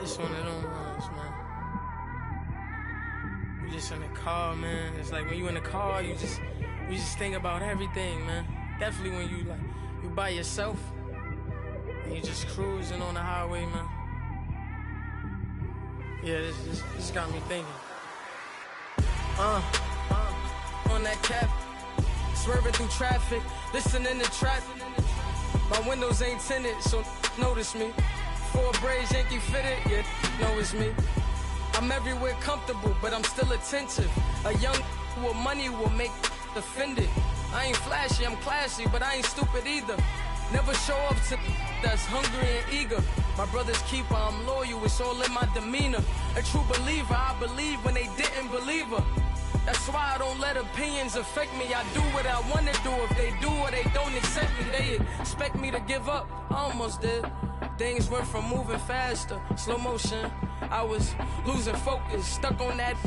It's one of them ones, man. You just in the car, man. It's like when you in the car, you just think about everything, man. Definitely when you by yourself and you just cruising on the highway, man. Yeah, this got me thinking. On that cap, swerving through traffic, listening to traffic. My windows ain't tinted, so notice me. 4 braids, Yankee fitted, yeah, know it's me. I'm everywhere comfortable, but I'm still attentive. A young with money will make offended. I ain't flashy, I'm classy, but I ain't stupid either. Never show up to that's hungry and eager. My brother's keeper, I'm loyal, it's all in my demeanor. A true believer, I believe when they didn't believe her. That's why I don't let opinions affect me. I do what I want to do. If they do or they don't accept me, they expect me to give up. I almost did. Things went from moving faster, slow motion. I was losing focus, stuck on that.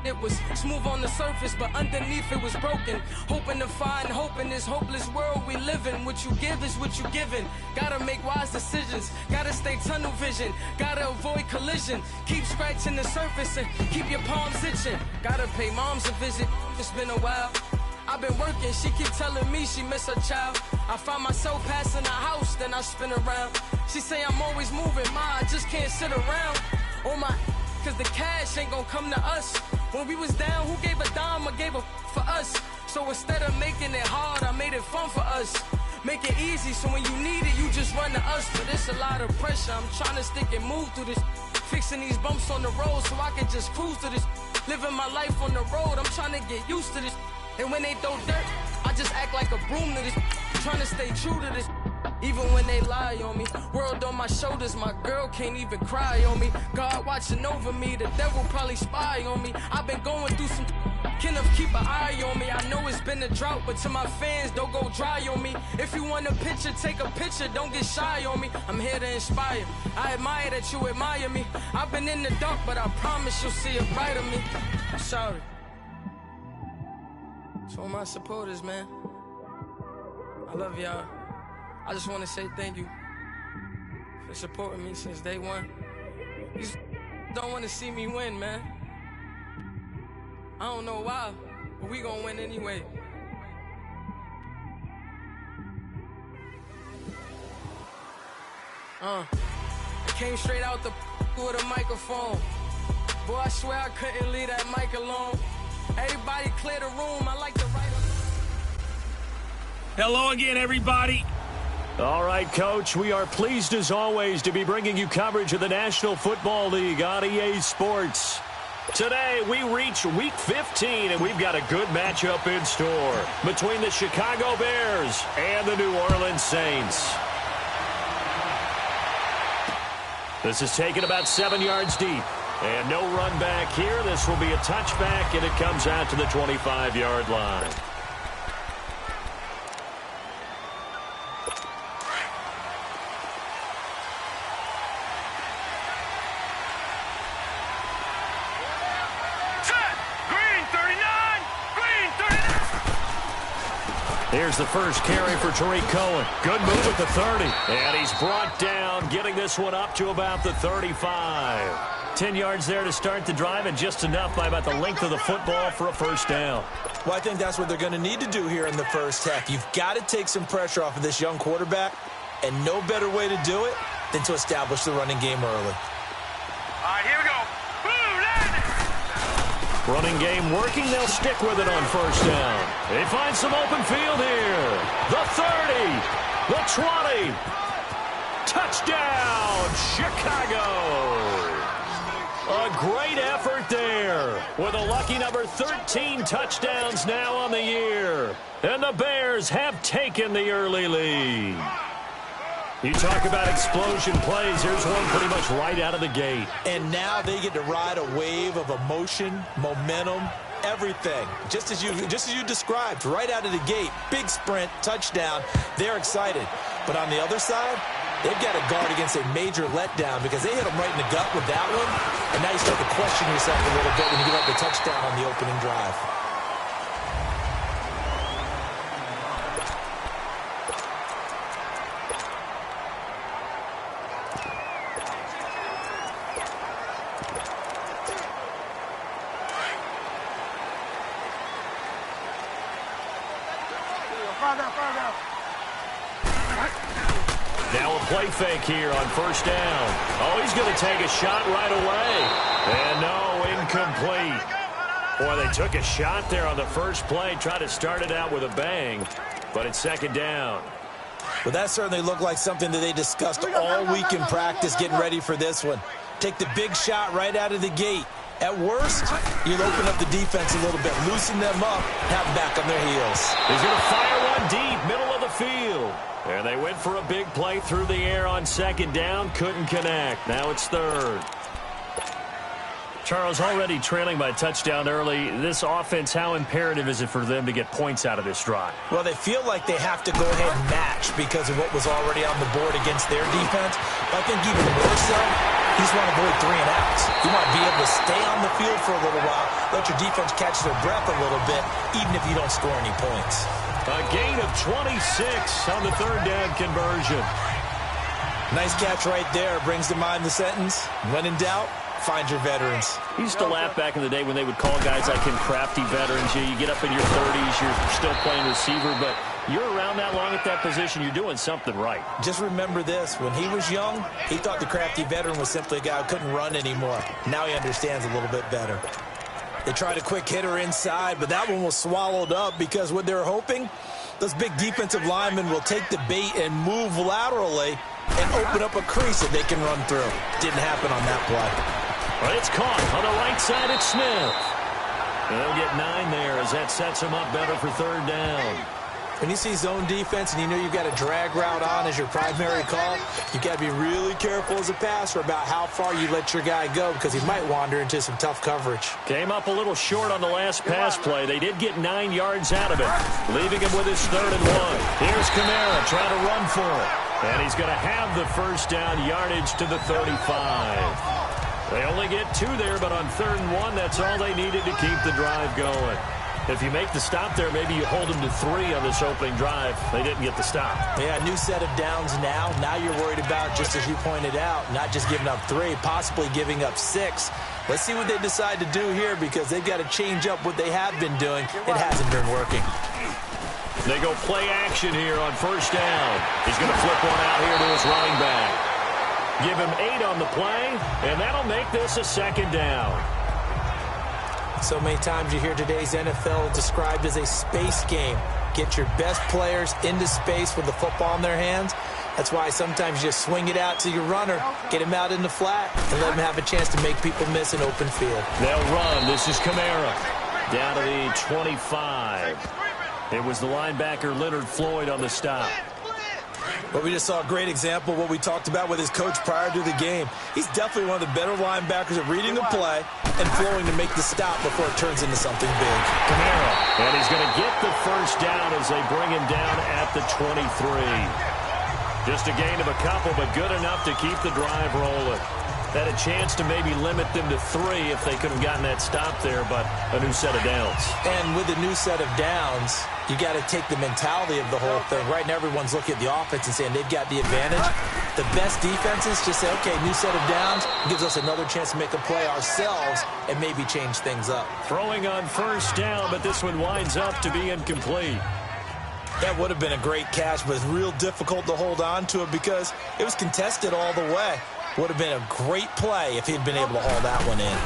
It was smooth on the surface, but underneath it was broken. Hoping to find hope in this hopeless world we live in. What you give is what you given. Gotta make wise decisions. Gotta stay tunnel vision. Gotta avoid collision. Keep scratching the surface and keep your palms itching. Gotta pay moms a visit. It's been a while. I've been working, she keep telling me she miss her child. I find myself passing the house, then I spin around. She say I'm always moving, ma, I just can't sit around. Oh my, cause the cash ain't gonna come to us. When we was down, who gave a dime or gave a for us? So instead of making it hard, I made it fun for us. Make it easy, so when you need it, you just run to us. But it's a lot of pressure, I'm trying to stick and move through this. Fixing these bumps on the road so I can just cruise to this. Living my life on the road, I'm trying to get used to this. And when they throw dirt, I just act like a broom to this. Trying to stay true to this. Even when they lie on me. World on my shoulders, my girl can't even cry on me. God watching over me, the devil probably spy on me. I've been going through some Kenneth, keep an eye on me. I know it's been a drought, but to my fans, don't go dry on me. If you want a picture, take a picture, don't get shy on me. I'm here to inspire. I admire that you admire me. I've been in the dark, but I promise you'll see a brighter me. I'm sorry. To all my supporters, man, I love y'all. I just want to say thank you for supporting me since day one. You don't want to see me win, man. I don't know why, but we gonna win anyway. I came straight out the with a microphone. Boy, I swear I couldn't leave that mic alone. Everybody clear the room, I like to write up. Hello again, everybody. All right, Coach, we are pleased as always to be bringing you coverage of the National Football League on EA Sports. Today, we reach Week 15, and we've got a good matchup in store between the Chicago Bears and the New Orleans Saints. This is taken about 7 yards deep. And no run back here. This will be a touchback, and it comes out to the 25-yard line. Here's the first carry for Tariq Cohen. Good move at the 30. And he's brought down, getting this one up to about the 35. 10 yards there to start the drive, and just enough by about the length of the football for a first down. Well, I think that's what they're going to need to do here in the first half. You've got to take some pressure off of this young quarterback, and no better way to do it than to establish the running game early. All right, here we go. Running game working. They'll stick with it on first down. They find some open field here. The 30, the 20. Touchdown, Chicago. A great effort there with a lucky number 13 touchdowns now on the year. And the Bears have taken the early lead. You talk about explosion plays. Here's one pretty much right out of the gate. And now they get to ride a wave of emotion, momentum, everything. Just as you described, right out of the gate. Big sprint, touchdown. They're excited. But on the other side, they've got to guard against a major letdown because they hit them right in the gut with that one. And now you start to question yourself a little bit when you give up the touchdown on the opening drive. Now a play fake here on first down. Oh, he's going to take a shot right away. And no, incomplete. Boy, they took a shot there on the first play, tried to start it out with a bang, but it's second down. Well, that certainly looked like something that they discussed all week in practice getting ready for this one. Take the big shot right out of the gate. At worst, you'll open up the defense a little bit, loosen them up, have them back on their heels. He's going to fire one deep, middle of the field. And they went for a big play through the air on second down, couldn't connect. Now it's third. Charles, already trailing by a touchdown early. This offense, how imperative is it for them to get points out of this drive? Well, they feel like they have to go ahead and match because of what was already on the board against their defense. But I think even more so, you just want to avoid 3 and outs. You want to be able to stay on the field for a little while, let your defense catch their breath a little bit, even if you don't score any points. A gain of 26 on the third down conversion. Nice catch right there. Brings to mind the sentence, when in doubt, find your veterans. I used to laugh back in the day when they would call guys like him crafty veterans. You get up in your 30s, you're still playing receiver, but you're around that long at that position, you're doing something right. Just remember this. When he was young, he thought the crafty veteran was simply a guy who couldn't run anymore. Now he understands a little bit better. They tried a quick hitter inside, but that one was swallowed up because what they're hoping, those big defensive linemen will take the bait and move laterally and open up a crease that they can run through. Didn't happen on that play. But it's caught on the right side. It's Smith. And they'll get 9 there as that sets them up better for third down. When you see zone defense and you know you've got a drag route on as your primary call, you've got to be really careful as a passer about how far you let your guy go because he might wander into some tough coverage. Came up a little short on the last pass play. They did get 9 yards out of it, leaving him with his 3rd and 1. Here's Kamara trying to run for it. And he's going to have the first down yardage to the 35. They only get 2 there, but on 3rd and 1, that's all they needed to keep the drive going. If you make the stop there, maybe you hold them to 3 on this opening drive. They didn't get the stop. Yeah, new set of downs now. Now you're worried about, just as you pointed out, not just giving up 3, possibly giving up 6. Let's see what they decide to do here because they've got to change up what they have been doing. It hasn't been working. They go play action here on first down. He's going to flip one out here to his running back. Give him 8 on the play, and that'll make this a second down. So many times you hear today's NFL described as a space game. Get your best players into space with the football in their hands. That's why sometimes you just swing it out to your runner, get him out in the flat, and let him have a chance to make people miss an open field. They'll run. This is Kamara. Down to the 25. It was the linebacker Leonard Floyd on the stop. But we just saw a great example of what we talked about with his coach prior to the game. He's definitely one of the better linebackers at reading the play and flowing to make the stop before it turns into something big. Kamara, and he's going to get the first down as they bring him down at the 23. Just a gain of a couple, but good enough to keep the drive rolling. Had a chance to maybe limit them to 3 if they could have gotten that stop there, but a new set of downs. And with a new set of downs, you got to take the mentality of the whole thing. Right now, everyone's looking at the offense and saying they've got the advantage. The best defenses just say, okay, new set of downs gives us another chance to make a play ourselves and maybe change things up. Throwing on first down, but this one winds up to be incomplete. That would have been a great catch, but it's real difficult to hold on to it because it was contested all the way. Would have been a great play if he'd been able to haul that one in.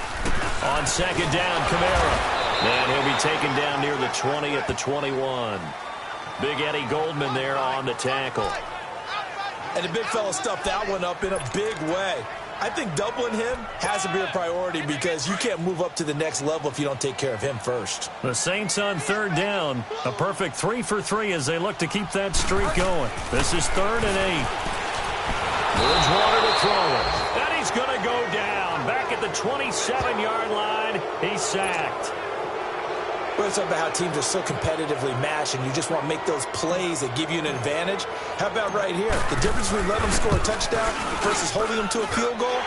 On second down, Kamara. And he'll be taken down near the 20 at the 21. Big Eddie Goldman there on the tackle. And the big fella stuffed that one up in a big way. I think doubling him has to be a priority because you can't move up to the next level if you don't take care of him first. The Saints on third down. A perfect 3 for 3 as they look to keep that streak going. This is 3rd and 8. Bridgewater to throw it. And he's going to go down. Back at the 27-yard line. He's sacked. We're talking about how teams are so competitively matched and you just want to make those plays that give you an advantage. How about right here? The difference between letting them score a touchdown versus holding them to a field goal,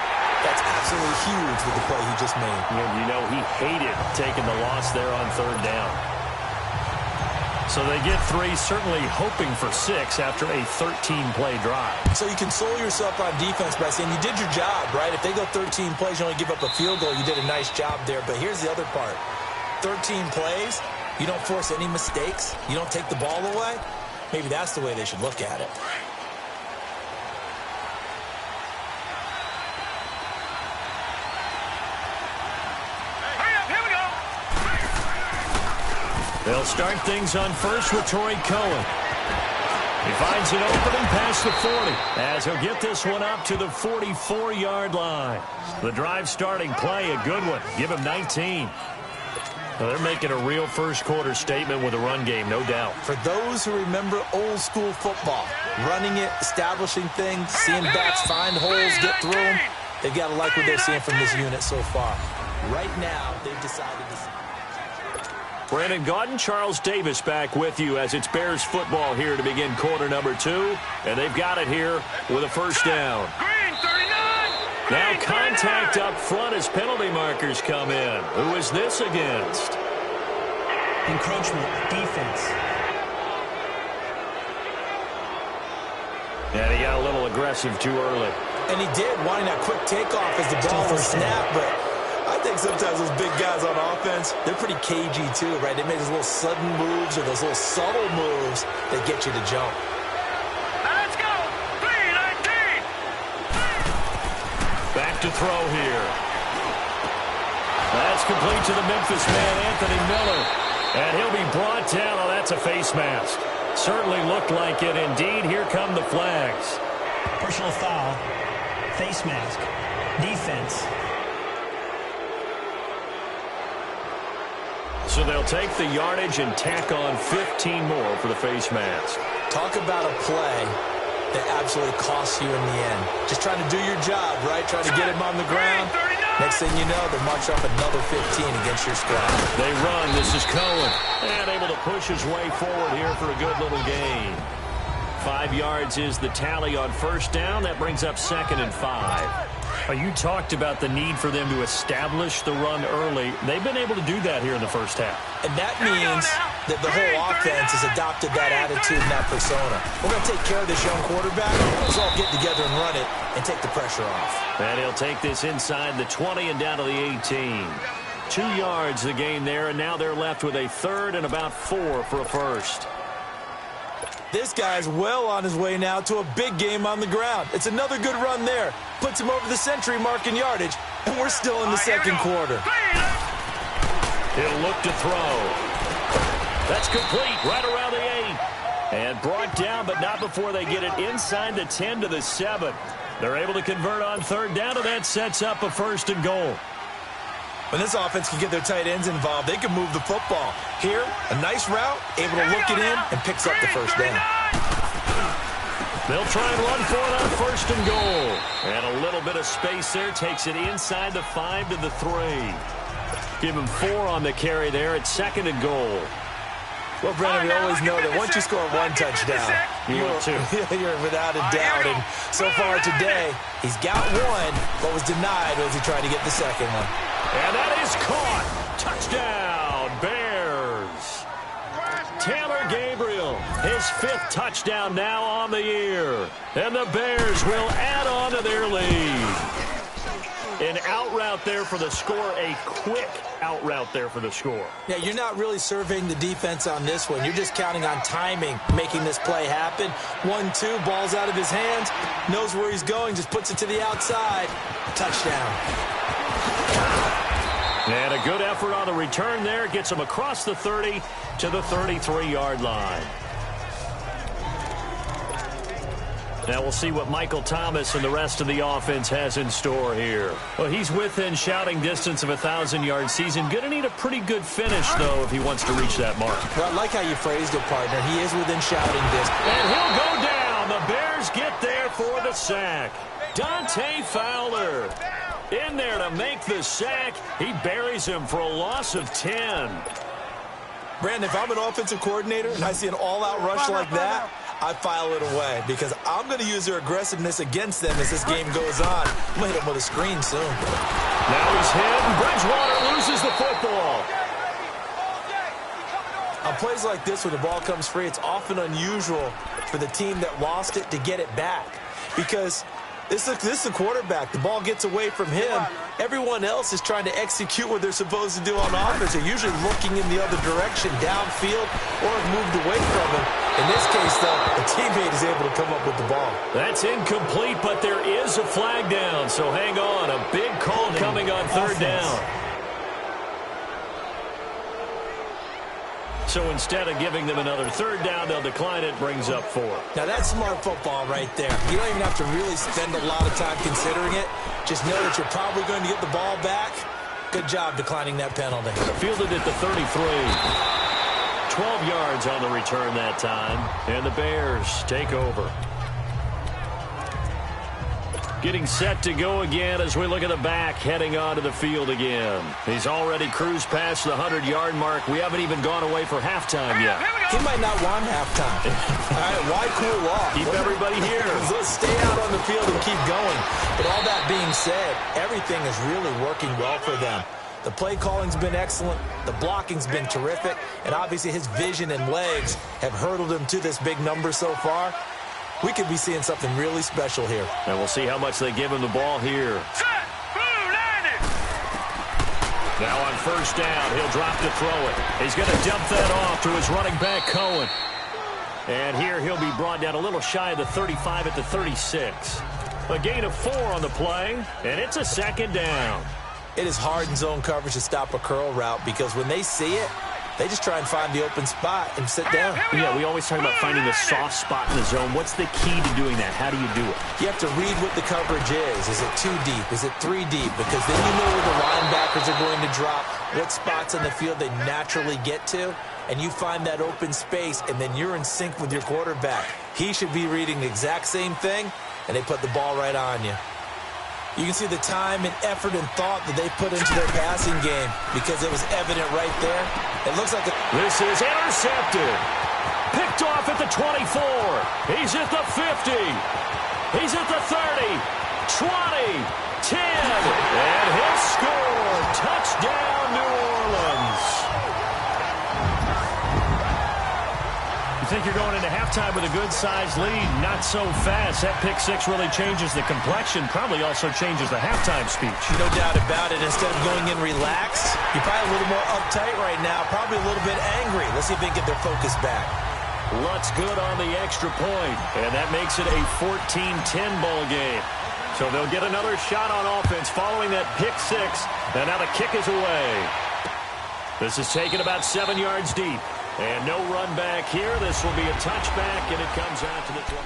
that's absolutely huge with the play he just made. And you know he hated taking the loss there on third down. So they get 3, certainly hoping for 6 after a 13-play drive. So you console yourself on defense by saying you did your job, right? If they go 13 plays, you only give up a field goal, you did a nice job there. But here's the other part. 13 plays, you don't force any mistakes, you don't take the ball away, Maybe that's the way they should look at it. They'll start things on first with Torrey Cohen. He finds an opening past the 40 as he'll get this one up to the 44-yard line. The drive starting play, a good one. Give him 19. Well, they're making a real first-quarter statement with a run game, no doubt. For those who remember old-school football, running it, establishing things, seeing backs find holes, get through them, they've got to like what they're seeing from this unit so far. Right now, they've decided to... Brandon Gaudin, Charles Davis back with you as it's Bears football here to begin quarter number 2. And they've got it here with a first down. Now contact up front as penalty markers come in. Who is this against? Encroachment, defense. And he got a little aggressive too early. And he did, wanting that quick takeoff as the ball was snapped, but I think sometimes those big guys on offense, they're pretty cagey too, right? They make those little sudden moves or those little subtle moves that get you to jump. Let's go! 3-19! Back to throw here. That's complete to the Memphis man, Anthony Miller. And he'll be brought down. Oh, that's a face mask. Certainly looked like it. Indeed, here come the flags. Personal foul, face mask, defense. So they'll take the yardage and tack on 15 more for the face mask. Talk about a play that absolutely costs you in the end. Just trying to do your job, right? Trying to get him on the ground. Next thing you know, they march up another 15 against your squad. They run. This is Cohen. And able to push his way forward here for a good little gain. 5 yards is the tally on first down. That brings up 2nd and 5. You talked about the need for them to establish the run early. They've been able to do that here in the first half. And that means that the whole offense has adopted that attitude and that persona. We're going to take care of this young quarterback. Let's all get together and run it and take the pressure off. And he'll take this inside the 20 and down to the 18. 2 yards the gain there, and now they're left with a 3rd and about 4 for a first. This guy's well on his way now to a big game on the ground. It's another good run there. Puts him over the century mark in yardage, and we're still in the second quarter. He'll look to throw. That's complete right around the 8. And brought down, but not before they get it inside the 10 to the 7. They're able to convert on 3rd down, and that sets up a 1st and goal. When this offense can get their tight ends involved, they can move the football. Here, a nice route, able to look it in, and picks up the first down. They'll try and run for it on 1st and goal. And a little bit of space there takes it inside the 5 to the 3. Give him 4 on the carry there at 2nd and goal. Well, Brandon, we always know that once you score 1 touchdown, you're without a doubt. And so far today, he's got 1, but was denied as he tried to get the second one. And that is caught. Touchdown, Bears. Taylor Gabriel, his 5th touchdown now on the year. And the Bears will add on to their lead. An out route there for the score, a quick out route there for the score. Yeah, you're not really surveying the defense on this one. You're just counting on timing, making this play happen. 1-2, ball's out of his hands, knows where he's going, just puts it to the outside. Touchdown. And a good effort on the return there. Gets him across the 30 to the 33-yard line. Now we'll see what Michael Thomas and the rest of the offense has in store here. Well, he's within shouting distance of a 1,000-yard season. Going to need a pretty good finish, though, if he wants to reach that mark. Well, I like how you phrased it, partner. He is within shouting distance. And he'll go down. The Bears get there for the sack. Dante Fowler in there to make the sack. He buries him for a loss of 10. Brandon, if I'm an offensive coordinator and I see an all-out rush like that, I file it away because I'm going to use their aggressiveness against them as this game goes on. I'm going to hit them with a screen soon. Now he's hit, and Bridgewater loses the football. On plays like this where the ball comes free, it's often unusual for the team that lost it to get it back because This is the quarterback. The ball gets away from him. Everyone else is trying to execute what they're supposed to do on offense. They're usually looking in the other direction, downfield, or have moved away from him. In this case, though, a teammate is able to come up with the ball. That's incomplete, but there is a flag down. So hang on. A big call coming on third down. So instead of giving them another third down, they'll decline it, brings up 4. Now, that's smart football right there. You don't even have to really spend a lot of time considering it. Just know that you're probably going to get the ball back. Good job declining that penalty. Fielded at the 33. 12 yards on the return that time. And the Bears take over. Getting set to go again as we look at the back, heading onto the field again. He's already cruised past the 100-yard mark. We haven't even gone away for halftime yet. He might not want halftime. All right, why cool off? Keep everybody here. Let's stay out on the field and keep going. But all that being said, everything is really working well for them. The play calling's been excellent. The blocking's been terrific. And obviously his vision and legs have hurdled him to this big number so far. We could be seeing something really special here. And we'll see how much they give him the ball here. Set. Blue 90. Now on first down, he'll drop to throw it. He's going to dump that off to his running back, Cohen. And here he'll be brought down a little shy of the 35 at the 36. A gain of 4 on the play, and it's a second down. It is hard in zone coverage to stop a curl route because when they see it, they just try and find the open spot and sit down. Yeah, we always talk about finding the soft spot in the zone. What's the key to doing that? How do you do it? You have to read what the coverage is. Is it 2 deep? Is it 3 deep? Because then you know where the linebackers are going to drop, what spots on the field they naturally get to, and you find that open space, and then you're in sync with your quarterback. He should be reading the exact same thing, and they put the ball right on you. You can see the time and effort and thought that they put into their passing game because it was evident right there. It looks like this is intercepted. Picked off at the 24. He's at the 50. He's at the 30. 20. 10. And he'll score. Touchdown, New Orleans. You think you're going into halftime with a good-sized lead. Not so fast. That pick 6 really changes the complexion. Probably also changes the halftime speech. No doubt about it. Instead of going in relaxed, you're probably a little more uptight right now. Probably a little bit angry. Let's see if they can get their focus back. Lutz good on the extra point. And that makes it a 14-10 ball game. So they'll get another shot on offense following that pick 6. And now the kick is away. This is taken about 7 yards deep. And no run back here. This will be a touchback, and it comes out to the 20.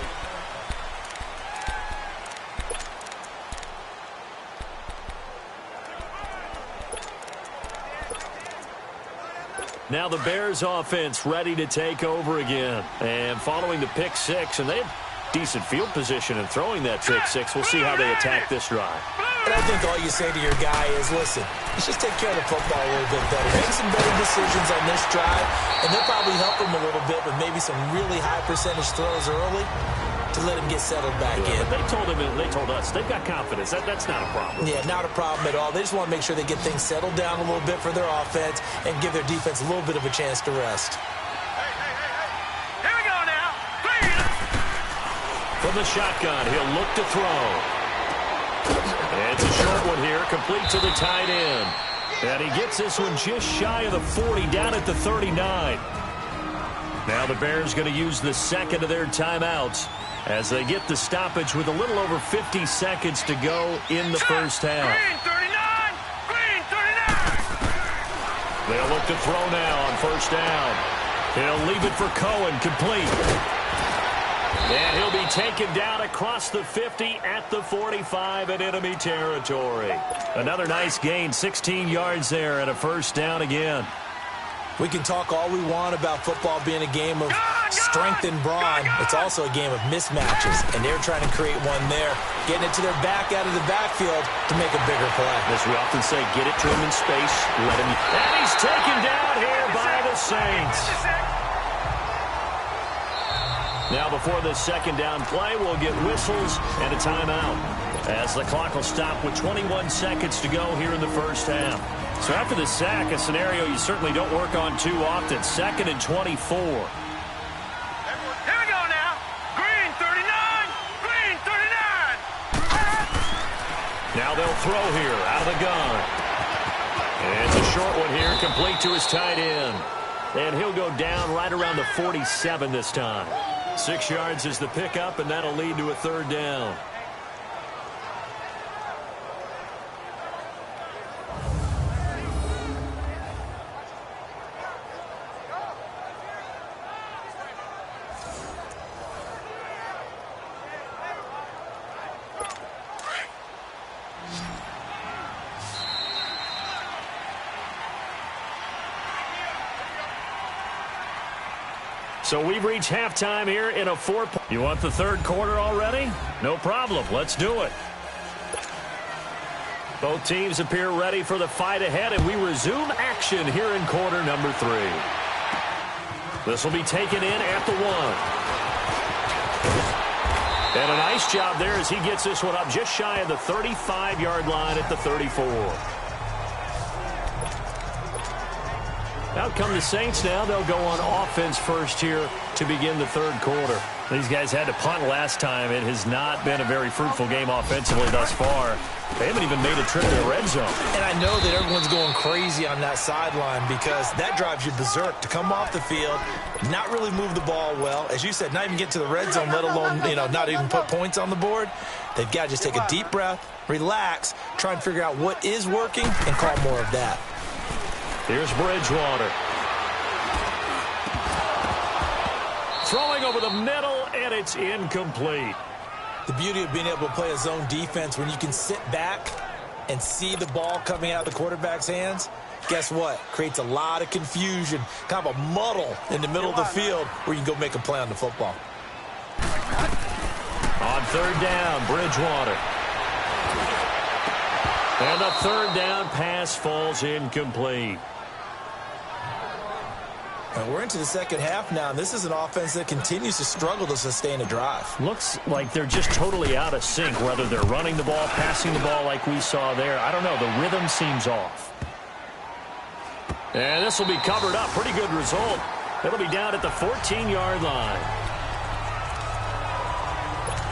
Now the Bears offense ready to take over again. And following the pick 6, and they have decent field position in throwing that pick 6. We'll see how they attack this drive. And I think all you say to your guy is, listen, let's just take care of the football a little bit better. Make some better decisions on this drive, and they'll probably help him a little bit with maybe some really high percentage throws early to let him get settled back in. But they told us they've got confidence. That's not a problem. Yeah, not a problem at all. They just want to make sure they get things settled down a little bit for their offense and give their defense a little bit of a chance to rest. Here we go now. From the shotgun, he'll look to throw. And it's a short one here, complete to the tight end. And he gets this one just shy of the 40, down at the 39. Now the Bears going to use the second of their timeouts as they get the stoppage with a little over 50 seconds to go in the first half. Green 39. Green 39. They'll look to throw now on first down. He'll leave it for Cohen, complete. And he'll be taken down across the 50 at the 45 in enemy territory. Another nice gain, 16 yards there and a first down again. We can talk all we want about football being a game of strength and brawn. It's also a game of mismatches, and they're trying to create one there, getting it to their back out of the backfield to make a bigger play. As we often say, get it to him in space, let him. And he's taken down here by the Saints. Now before this second down play, we'll get whistles and a timeout as the clock will stop with 21 seconds to go here in the first half. So after the sack, a scenario you certainly don't work on too often. 2nd and 24. Here we go now. Green 39. Green 39. throw here out of the gun. And it's a short one here, complete to his tight end. And he'll go down right around the 47 this time. 6 yards is the pickup, and that'll lead to a third down. So we've reached halftime here in a 4-point. You want the third quarter already? No problem. Let's do it. Both teams appear ready for the fight ahead, and we resume action here in quarter number 3. This will be taken in at the 1. And a nice job there as he gets this one up just shy of the 35-yard line at the 34. Out come the Saints now. They'll go on offense first here to begin the third quarter. These guys had to punt last time. It has not been a very fruitful game offensively thus far. They haven't even made a trip to the red zone. And I know that everyone's going crazy on that sideline because that drives you berserk to come off the field, not really move the ball well. As you said, not even get to the red zone, let alone, not even put points on the board. They've got to just take a deep breath, relax, try and figure out what is working, and call more of that. Here's Bridgewater. Throwing over the middle, and it's incomplete. The beauty of being able to play a zone defense when you can sit back and see the ball coming out of the quarterback's hands, guess what? Creates a lot of confusion, kind of a muddle in the middle of the field where you can go make a play on the football. On third down, Bridgewater. And the third down pass falls incomplete. And we're into the second half now, and this is an offense that continues to struggle to sustain a drive. Looks like they're just totally out of sync, whether they're running the ball, passing the ball like we saw there. I don't know. The rhythm seems off. And this will be covered up. Pretty good result. It'll be down at the 14-yard line.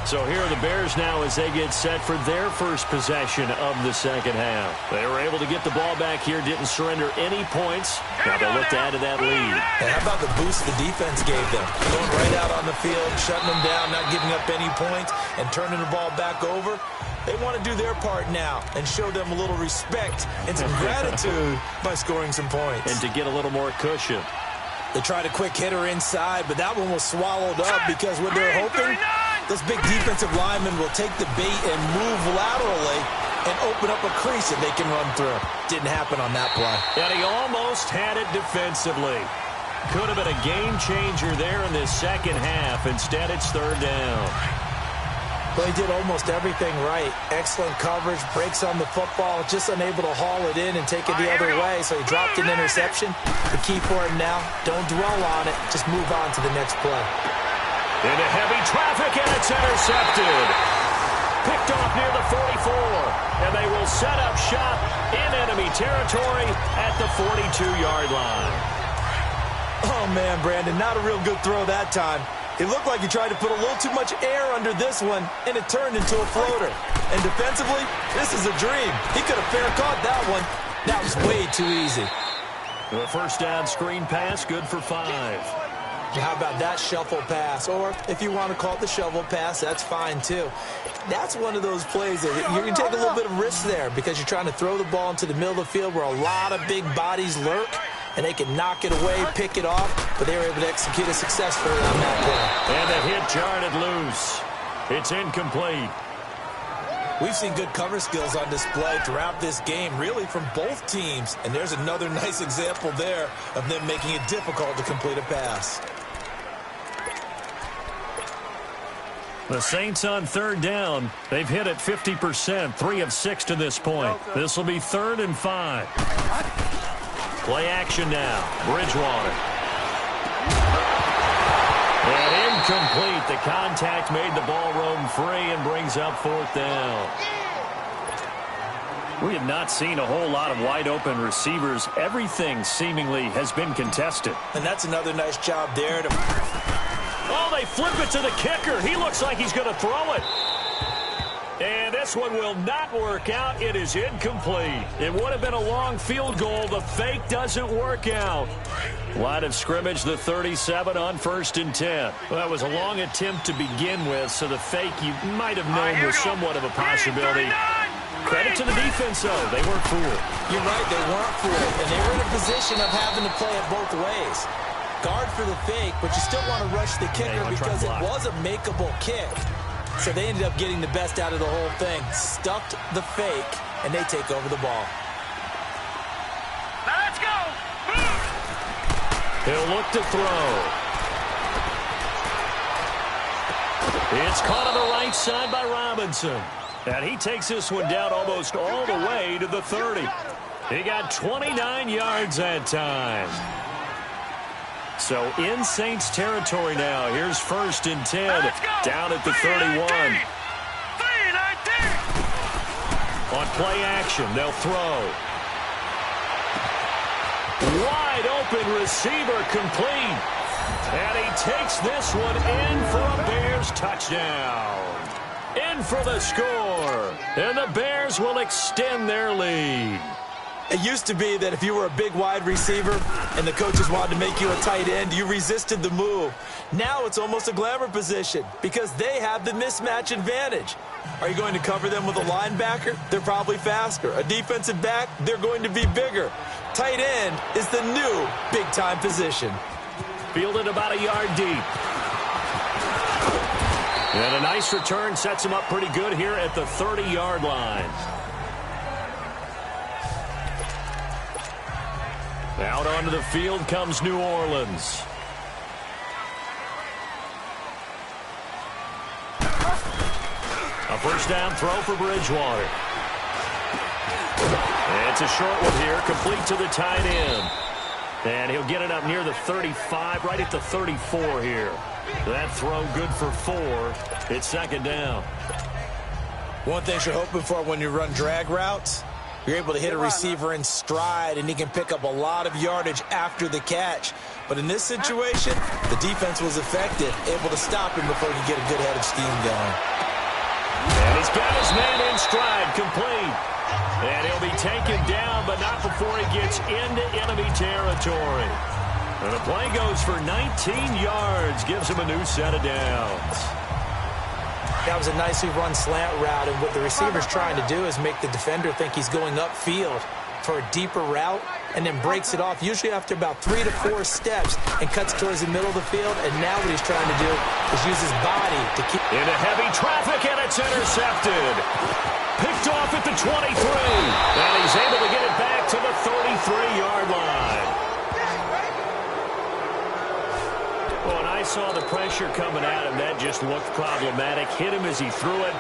So here are the Bears now as they get set for their first possession of the second half. They were able to get the ball back here, didn't surrender any points. Now they look to add to that lead. And how about the boost the defense gave them? Going right out on the field, shutting them down, not giving up any points, and turning the ball back over. They want to do their part now and show them a little respect and some gratitude by scoring some points. And to get a little more cushion. They tried a quick hitter inside, but that one was swallowed up because what they're hoping, those big defensive linemen will take the bait and move laterally and open up a crease that they can run through. Didn't happen on that play. And he almost had it defensively. Could have been a game changer there in this second half. Instead, it's third down. Well, he did almost everything right. Excellent coverage, breaks on the football, just unable to haul it in and take it the other way, so he dropped an interception. The key for him now, don't dwell on it, just move on to the next play. Into heavy traffic, and it's intercepted. Picked off near the 44, and they will set up shop in enemy territory at the 42-yard line. Oh, man, Brandon, not a real good throw that time. It looked like he tried to put a little too much air under this one, and it turned into a floater. And defensively, this is a dream. He could have fair caught that one. That was way too easy. The first down screen pass, good for 5. How about that shuffle pass? Or if you want to call it the shovel pass, that's fine too. That's one of those plays that you're going to take a little bit of risk there because you're trying to throw the ball into the middle of the field where a lot of big bodies lurk, and they can knock it away, pick it off, but they were able to execute it successfully on that play. And the hit jarred it loose. It's incomplete. We've seen good cover skills on display throughout this game, really from both teams. And there's another nice example there of them making it difficult to complete a pass. The Saints on third down. They've hit it 50%, 3 of 6 to this point. This will be 3rd and 5. Play action now. Bridgewater. And incomplete. The contact made the ball roam free and brings up 4th down. We have not seen a whole lot of wide-open receivers. Everything seemingly has been contested. And that's another nice job there. Oh, they flip it to the kicker. He looks like he's going to throw it. And this one will not work out. It is incomplete. It would have been a long field goal. The fake doesn't work out. Line of scrimmage, the 37 on 1st and 10. Well, that was a long attempt to begin with, so the fake you might have known was somewhat of a possibility. Credit to the defense, though. They weren't fooled. You're right, they weren't fooled, and they were in a position of having to play it both ways. Guard for the fake, but you still want to rush the kicker because it was a makeable kick. So they ended up getting the best out of the whole thing. Stuffed the fake, and they take over the ball. Now let's go. He'll look to throw. It's caught on the right side by Robinson. And he takes this one down almost all the way to the 30. He got 29 yards that time. So in Saints territory now. Here's 1st and 10 down at the 31. On play action, they'll throw. Wide open receiver complete. And he takes this one in for a Bears touchdown. In for the score. And the Bears will extend their lead. It used to be that if you were a big wide receiver and the coaches wanted to make you a tight end, you resisted the move. Now it's almost a glamour position because they have the mismatch advantage. Are you going to cover them with a linebacker? They're probably faster. A defensive back? They're going to be bigger. Tight end is the new big-time position. Fielded about a yard deep. And a nice return sets him up pretty good here at the 30-yard line. Out onto the field comes New Orleans. A first down throw for Bridgewater. It's a short one here, complete to the tight end. And he'll get it up near the 35, right at the 34 here. That throw good for 4. It's 2nd down. One thing you're hoping for when you run drag routes, you're able to hit a receiver in stride, and he can pick up a lot of yardage after the catch. But in this situation, the defense was effective, able to stop him before he could get a good head of steam going. And he's got his man in stride, complete. And he'll be taken down, but not before he gets into enemy territory. And the play goes for 19 yards, gives him a new set of downs. That was a nicely run slant route, and what the receiver's trying to do is make the defender think he's going upfield for a deeper route, and then breaks it off, usually after about 3 to 4 steps, and cuts towards the middle of the field. And now what he's trying to do is use his body to keep... Into heavy traffic, and it's intercepted. Picked off at the 23. And he's able to get it back to the 33-yard line. Well, and I saw the pressure coming at him. That just looked problematic. Hit him as he threw it,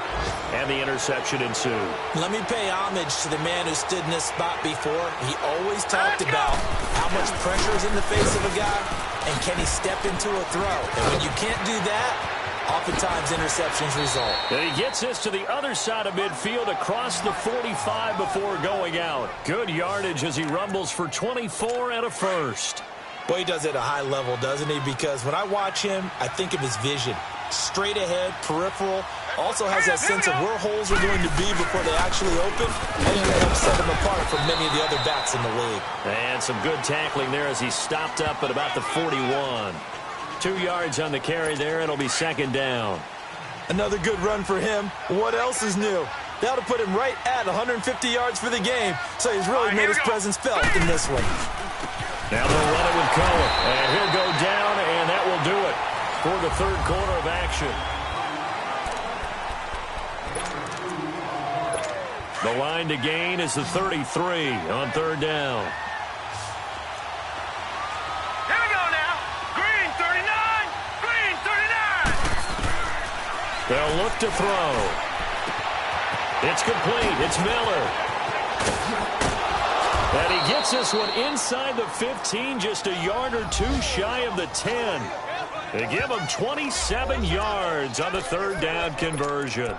and the interception ensued. Let me pay homage to the man who stood in this spot before. He always talked about how much pressure is in the face of a guy, and can he step into a throw. And when you can't do that, oftentimes interceptions result. And he gets this to the other side of midfield across the 45 before going out. Good yardage as he rumbles for 24 and a first. Well, he does it at a high level, doesn't he? Because when I watch him, I think of his vision. Straight ahead, peripheral. Also has that sense of where holes are going to be before they actually open. I think that helps set him apart from many of the other backs in the league. And some good tackling there as he stopped up at about the 41. 2 yards on the carry there. It'll be 2nd down. Another good run for him. What else is new? That'll put him right at 150 yards for the game. So he's really made his presence felt in this one. Now they'll run it with Cohen. And he'll go down, and that will do it for the 3rd quarter of action. The line to gain is the 33 on 3rd down. Here we go now. Green 39. Green 39. They'll look to throw. It's complete. It's Miller. And he gets this one inside the 15, just a yard or 2 shy of the 10. They give him 27 yards on the 3rd down conversion.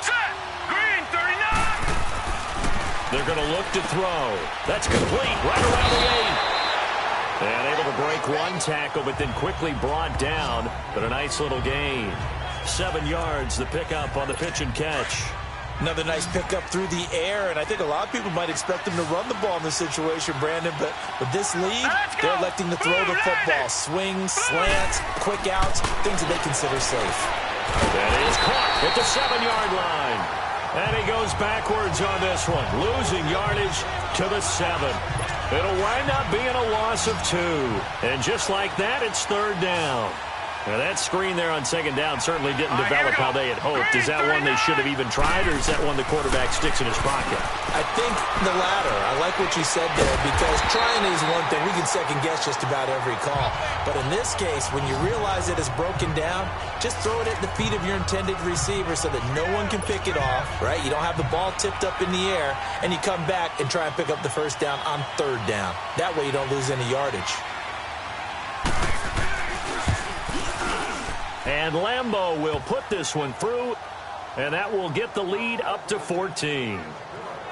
Set. Green 39. They're going to look to throw. That's complete right around the 8. And able to break one tackle, but then quickly brought down. But a nice little gain. 7 yards, the pickup on the pitch and catch. Another nice pickup through the air, and I think a lot of people might expect him to run the ball in this situation, Brandon, but with this lead, they're electing to throw the football. Swings, slants, quick outs, things that they consider safe. That is caught at the 7-yard line. And he goes backwards on this one, losing yardage to the 7. It'll wind up being a loss of 2. And just like that, it's 3rd down. Now, that screen there on 2nd down certainly didn't develop how they had hoped. Is that one they should have even tried, or is that one the quarterback sticks in his pocket? I think the latter. I like what you said there, because trying is one thing. We can second-guess just about every call. But in this case, when you realize it is broken down, just throw it at the feet of your intended receiver so that no one can pick it off, right? You don't have the ball tipped up in the air, and you come back and try and pick up the 1st down on 3rd down. That way you don't lose any yardage. And Lambeau will put this one through, and that will get the lead up to 14.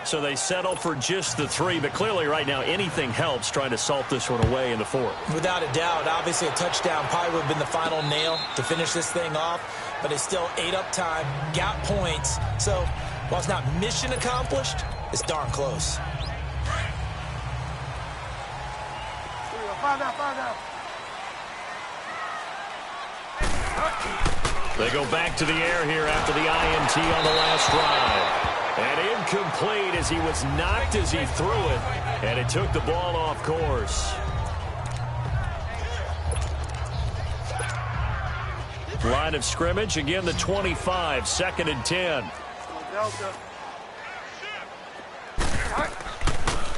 So they settle for just the 3, but clearly right now anything helps trying to salt this one away in the 4th. Without a doubt, obviously a touchdown probably would have been the final nail to finish this thing off, but it still ate up time, got points. So while it's not mission accomplished, it's darn close. Find out. They go back to the air here after the INT on the last drive. And incomplete as he was knocked as he threw it. And it took the ball off course. Line of scrimmage, again the 25, 2nd and 10.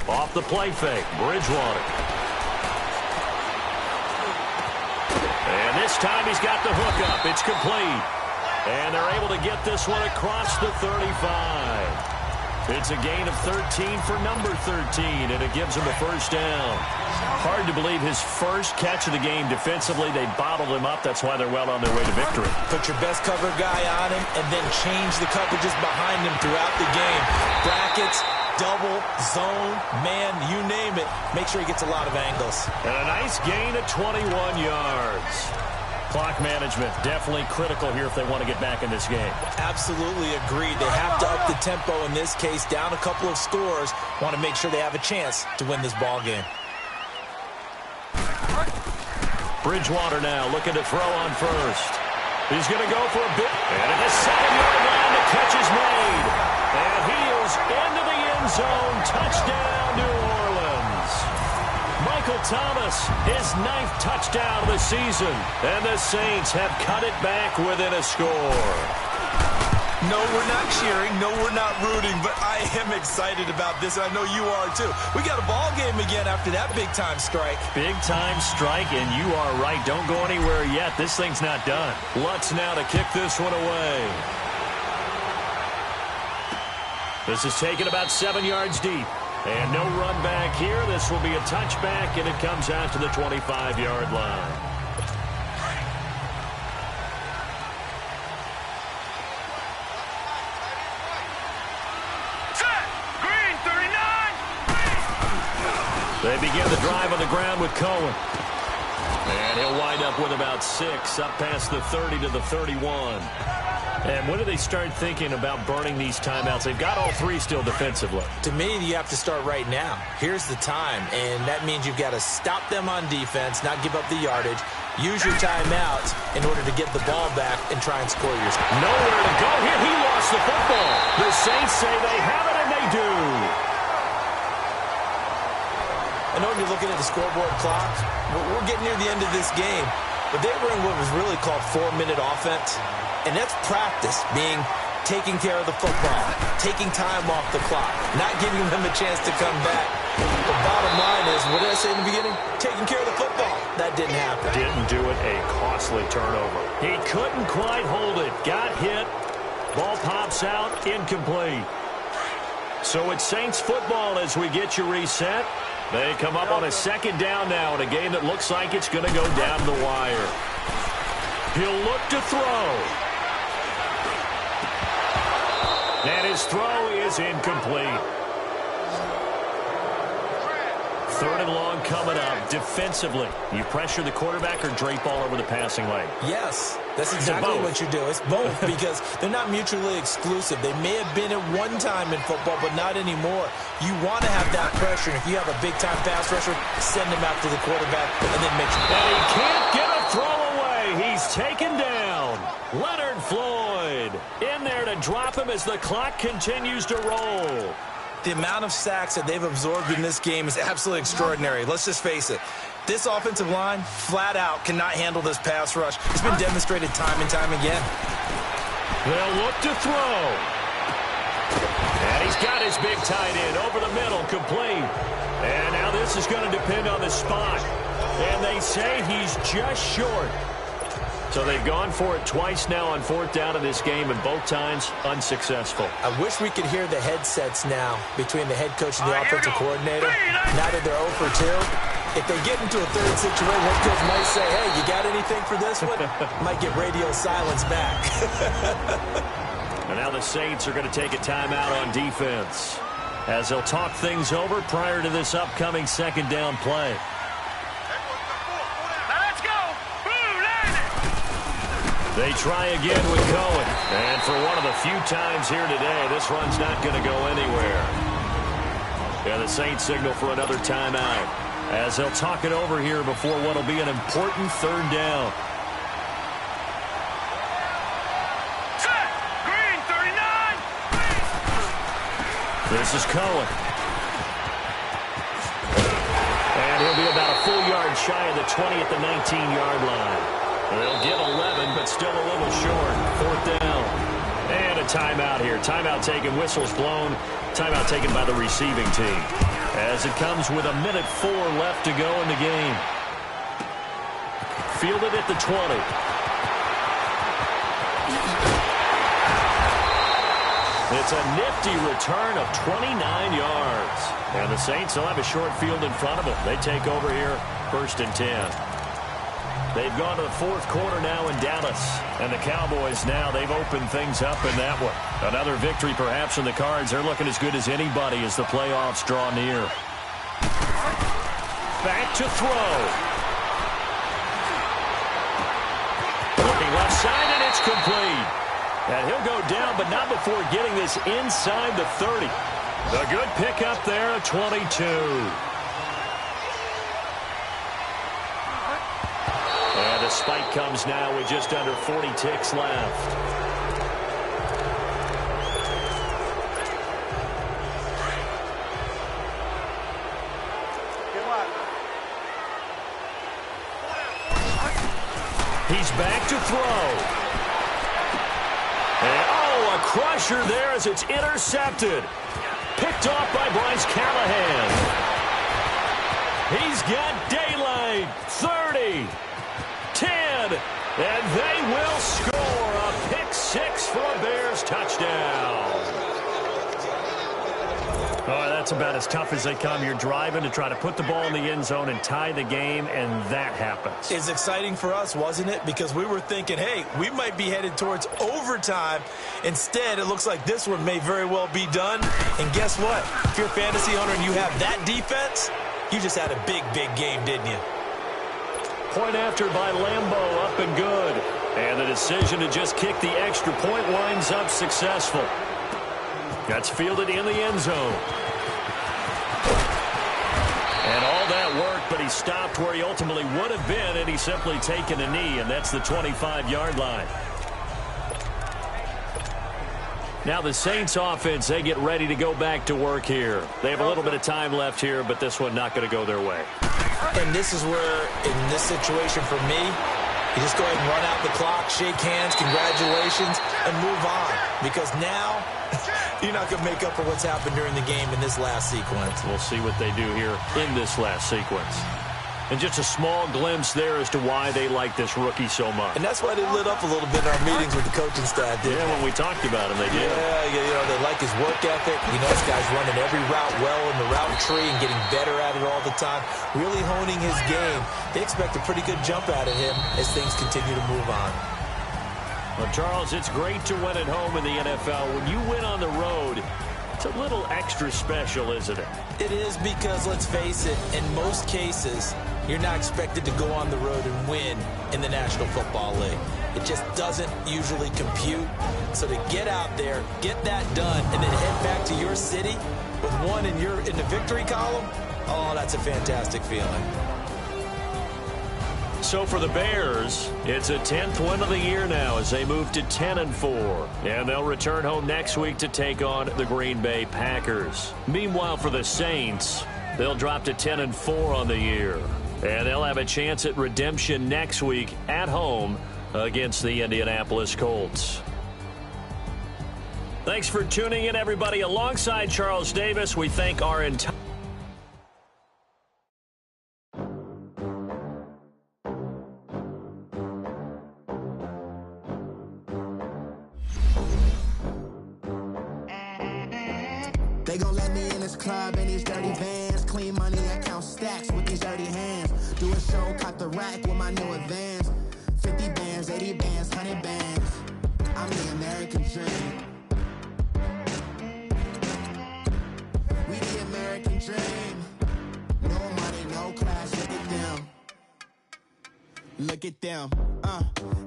Off the play fake, Bridgewater. And this time he's got the hook up. It's complete. And they're able to get this one across the 35. It's a gain of 13 for number 13, and it gives him a 1st down. Hard to believe his first catch of the game defensively. They bottled him up. That's why they're well on their way to victory. Put your best cover guy on him and then change the coverages behind him throughout the game. Brackets, double, zone, man, you name it. Make sure he gets a lot of angles. And a nice gain of 21 yards. Clock management definitely critical here if they want to get back in this game. Absolutely agreed. They have to up the tempo in this case, down a couple of scores. Want to make sure they have a chance to win this ball game. Bridgewater now looking to throw on first. He's going to go for a bit. And at the 7-yard line, the catch is made. And he is into the end zone. Touchdown, New Orleans. Michael Thomas, his 9th touchdown of the season. And the Saints have cut it back within a score. No, we're not cheering. No, we're not rooting. But I am excited about this, and I know you are too. We got a ball game again after that big-time strike. Big-time strike, and you are right. Don't go anywhere yet. This thing's not done. Lutz now to kick this one away. This is taken about 7 yards deep. And no run back here. This will be a touchback, and it comes out to the 25-yard line. They begin the drive on the ground with Cohen. And he'll wind up with about 6, up past the 30 to the 31. And when do they start thinking about burning these timeouts? They've got all 3 still defensively. To me, you have to start right now. Here's the time, and that means you've got to stop them on defense, not give up the yardage, use your timeouts in order to get the ball back and try and score your... Nowhere to go here. He lost the football. The Saints say they have it, and they do. I know you're looking at the scoreboard clock. We're getting near the end of this game, but they were in what was really called 4-minute offense. And that's practice, being taking care of the football, taking time off the clock, not giving them a chance to come back. The bottom line is, what did I say in the beginning? Taking care of the football. That didn't happen. Didn't do it. A costly turnover. He couldn't quite hold it. Got hit. Ball pops out. Incomplete. So it's Saints football as we get you reset. They come up on a 2nd down now in a game that looks like it's going to go down the wire. He'll look to throw. And his throw is incomplete. 3rd and long coming up. Defensively, you pressure the quarterback or drape all over the passing lane? Yes, that's exactly what you do. It's both because they're not mutually exclusive. They may have been at one time in football, but not anymore. You want to have that pressure. And if you have a big-time pass rusher, send him after the quarterback and then make sure. And he can't get a throw away. He's taken down. Leonard Floyd in there to drop him as the clock continues to roll. The amount of sacks that they've absorbed in this game is absolutely extraordinary. Let's just face it. This offensive line, flat out, cannot handle this pass rush. It's been demonstrated time and time again. They'll look to throw. And he's got his big tight end over the middle, complete. And now this is going to depend on the spot. And they say he's just short. So they've gone for it twice now on 4th down in this game, and both times unsuccessful. I wish we could hear the headsets now between the head coach and the offensive coordinator. Now that they're 0 for 2, if they get into a third situation, head coach might say, hey, you got anything for this one? Might get radio silence back. And now the Saints are going to take a timeout on defense as they'll talk things over prior to this upcoming 2nd down play. They try again with Cohen. And for one of the few times here today, this run's not going to go anywhere. Yeah, the Saints signal for another timeout as they'll talk it over here before what will be an important 3rd down. Set! Green 39! This is Cohen. And he'll be about a full yard shy of the 20 at the 19-yard line. They'll get 11, but still a little short. 4th down. And a timeout here. Timeout taken, whistles blown. Timeout taken by the receiving team. As it comes with 1:04 left to go in the game. Fielded at the 20. It's a nifty return of 29 yards. And the Saints will have a short field in front of them. They take over here, 1st and 10. They've gone to the 4th quarter now in Dallas. And the Cowboys now, they've opened things up in that one. Another victory perhaps in the cards. They're looking as good as anybody as the playoffs draw near. Back to throw. Looking left side, and it's complete. And he'll go down, but not before getting this inside the 30. A good pickup there at 22. And the spike comes now with just under 40 ticks left. He's back to throw. And, a crusher there as it's intercepted. Picked off by Bryce Callahan. He's got daylight. 30. 10, and they will score a pick 6 for a Bears touchdown. Oh, that's about as tough as they come. You're driving to try to put the ball in the end zone and tie the game, and that happens. It's exciting for us, wasn't it? Because we were thinking, hey, we might be headed towards overtime. Instead, it looks like this one may very well be done. And guess what? If you're a fantasy owner and you have that defense, you just had a big, big game, didn't you? Point after by Lambeau, up and good. And the decision to just kick the extra point winds up successful. That's fielded in the end zone. And all that work, but he stopped where he ultimately would have been, and he's simply taken a knee, and that's the 25-yard line. Now the Saints offense, they get ready to go back to work here. They have a little bit of time left here, but this one not going to go their way. And this is where, in this situation for me, you just go ahead and run out the clock, shake hands, congratulations, and move on. Because now, you're not going to make up for what's happened during the game in this last sequence. We'll see what they do here in this last sequence. And just a small glimpse there as to why they like this rookie so much. And that's why they lit up a little bit in our meetings with the coaching staff, didn't they? When we talked about him, they did. Yeah, they like his work ethic. This guy's running every route well in the route tree and getting better at it all the time, really honing his game. They expect a pretty good jump out of him as things continue to move on. Well, Charles, it's great to win at home in the NFL. When you win on the road, It's a little extra special, isn't it? It is because, let's face it, in most cases, you're not expected to go on the road and win in the National Football League. It just doesn't usually compute. So to get out there, get that done, and then head back to your city with one in the victory column, oh, that's a fantastic feeling. So for the Bears, it's a 10th win of the year now as they move to 10-4. And they'll return home next week to take on the Green Bay Packers. Meanwhile, for the Saints, they'll drop to 10-4 on the year. And they'll have a chance at redemption next week at home against the Indianapolis Colts. Thanks for tuning in, everybody. Alongside Charles Davis, we thank our entire... They gon' let me in this club in these dirty vans. Clean money, I count stacks with these dirty hands. Do a show, caught the rack with my new advance. 50 bands, 80 bands, 100 bands. I'm the American dream. We the American dream. No money, no class, look at them. Look at them,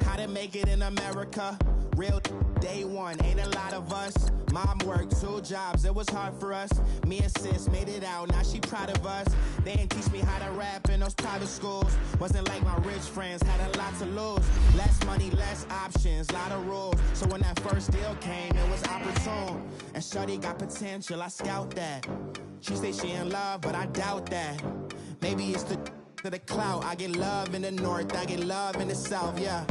how to make it in America. Real day one, ain't a lot of us. Mom worked 2 jobs, it was hard for us. Me and sis made it out, now she proud of us. They didn't teach me how to rap in those private schools. Wasn't like my rich friends, had a lot to lose. Less money, less options, lot of rules. So when that first deal came, it was opportune. And shorty got potential, I scout that. She say she in love, but I doubt that. Maybe it's to the clout. I get love in the north, I get love in the south, yeah.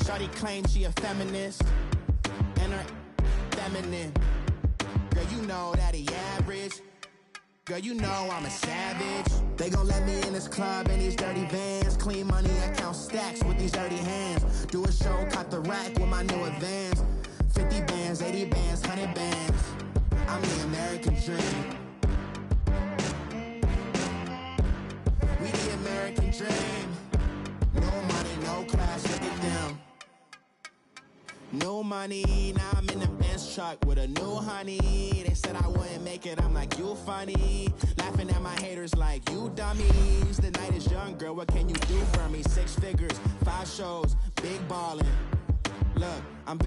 Shorty claims she a feminist, and her feminine. Girl, you know that he average. Girl, you know I'm a savage. They gon' let me in this club in these dirty vans. Clean money, I count stacks with these dirty hands. Do a show, caught the rack with my new advance. 50 bands, 80 bands, 100 bands. I'm the American dream. We the American dream. No money, no class, look at them. No money, now I'm in the Benz truck with a new honey. They said I wouldn't make it, I'm like, you funny. Laughing at my haters like, you dummies. The night is young, girl, what can you do for me? 6 figures, 5 shows, big ballin'. Look, I'm